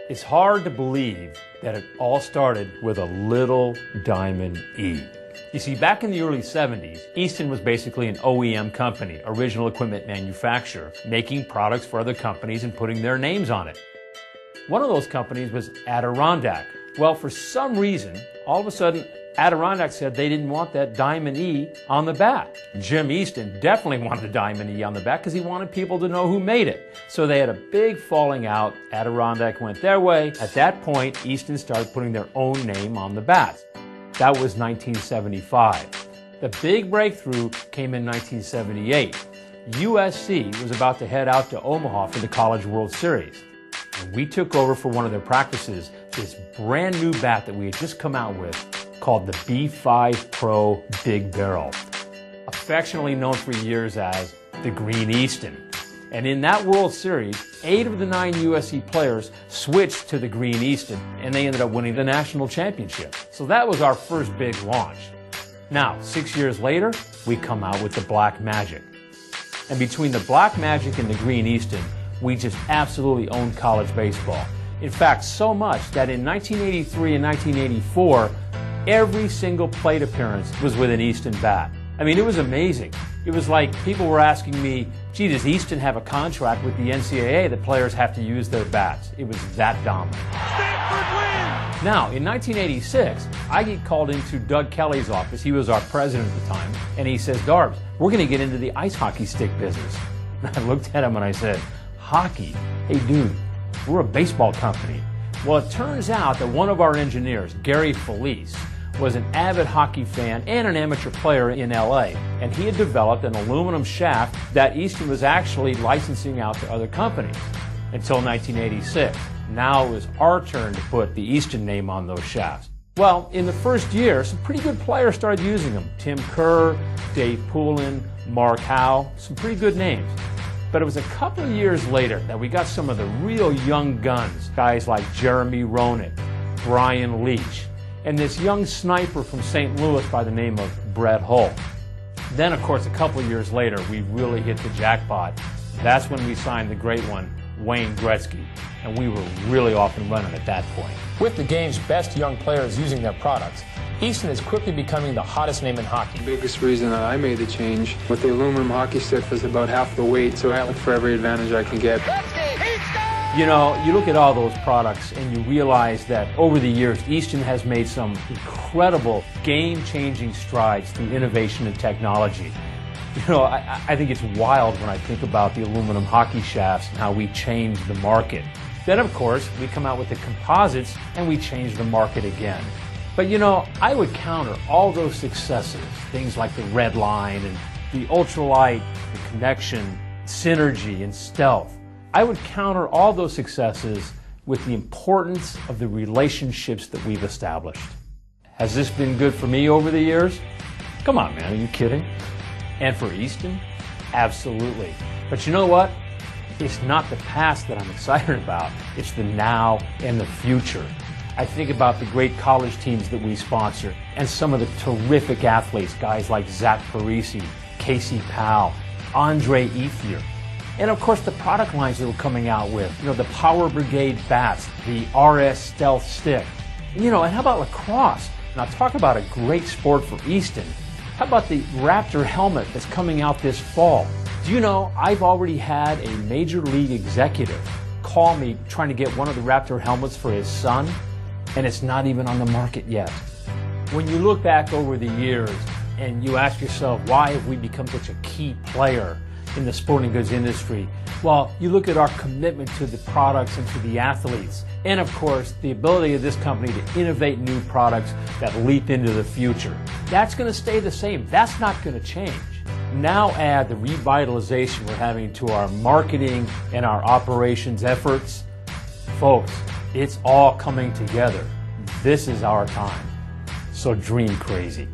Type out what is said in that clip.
It's hard to believe that it all started with a little diamond E. You see, back in the early 70s, Easton was basically an OEM company, original equipment manufacturer, making products for other companies and putting their names on it. One of those companies was Adirondack. Well, for some reason, all of a sudden, Adirondack said they didn't want that diamond E on the bat. Jim Easton definitely wanted a diamond E on the bat because he wanted people to know who made it. So they had a big falling out. Adirondack went their way. At that point, Easton started putting their own name on the bats. That was 1975. The big breakthrough came in 1978. USC was about to head out to Omaha for the College World Series. And we took over for one of their practices this brand new bat that we had just come out with called the B5 Pro Big Barrel, affectionately known for years as the Green Easton. And in that World Series, 8 of the 9 USC players switched to the Green Easton, and they ended up winning the national championship. So that was our first big launch. Now, 6 years later, we come out with the Black Magic. And between the Black Magic and the Green Easton, we just absolutely owned college baseball. In fact, so much that in 1983 and 1984, every single plate appearance was with an Easton bat. I mean, it was amazing. It was like people were asking me, gee, does Easton have a contract with the NCAA that players have to use their bats? It was that dominant. Stanford wins! Now, in 1986, I get called into Doug Kelly's office. He was our president at the time. And he says, Darbs, we're going to get into the ice hockey stick business. And I looked at him and I said, hockey? Hey, dude, we're a baseball company. Well, it turns out that one of our engineers, Gary Felice, was an avid hockey fan and an amateur player in LA, and he had developed an aluminum shaft that Easton was actually licensing out to other companies until 1986. Now it was our turn to put the Easton name on those shafts. Well, in the first year, some pretty good players started using them. Tim Kerr, Dave Poulin, Mark Howe, some pretty good names. But it was a couple of years later that we got some of the real young guns, guys like Jeremy Roenick, Brian Leach, and this young sniper from St. Louis by the name of Brett Hull. Then, of course, a couple of years later, we really hit the jackpot. That's when we signed the great one, Wayne Gretzky, and we were really off and running at that point. With the game's best young players using their products, Easton is quickly becoming the hottest name in hockey. The biggest reason that I made the change with the aluminum hockey stick was about half the weight, so I look for every advantage I can get. You know, you look at all those products and you realize that over the years, Easton has made some incredible game-changing strides through innovation and technology. You know, I think it's wild when I think about the aluminum hockey shafts and how we changed the market. Then, of course, we come out with the composites and we change the market again. But you know, I would counter all those successes, things like the red line and the ultralight, the connection, synergy, and stealth. I would counter all those successes with the importance of the relationships that we've established. Has this been good for me over the years? Come on, man, are you kidding? And for Easton? Absolutely. But you know what? It's not the past that I'm excited about. It's the now and the future. I think about the great college teams that we sponsor and some of the terrific athletes, guys like Zach Parisi, Casey Powell, Andre Ethier. And of course the product lines that we're coming out with, you know, the Power Brigade bats, the RS Stealth stick. You know, and how about lacrosse? Now talk about a great sport for Easton. How about the Raptor helmet that's coming out this fall? Do you know, I've already had a major league executive call me trying to get one of the Raptor helmets for his son, and it's not even on the market yet. When you look back over the years and you ask yourself, why have we become such a key player in the sporting goods industry? Well, you look at our commitment to the products and to the athletes, and of course, the ability of this company to innovate new products that leap into the future. That's going to stay the same. That's not going to change. Now add the revitalization we're having to our marketing and our operations efforts. Folks, it's all coming together. This is our time. So dream crazy.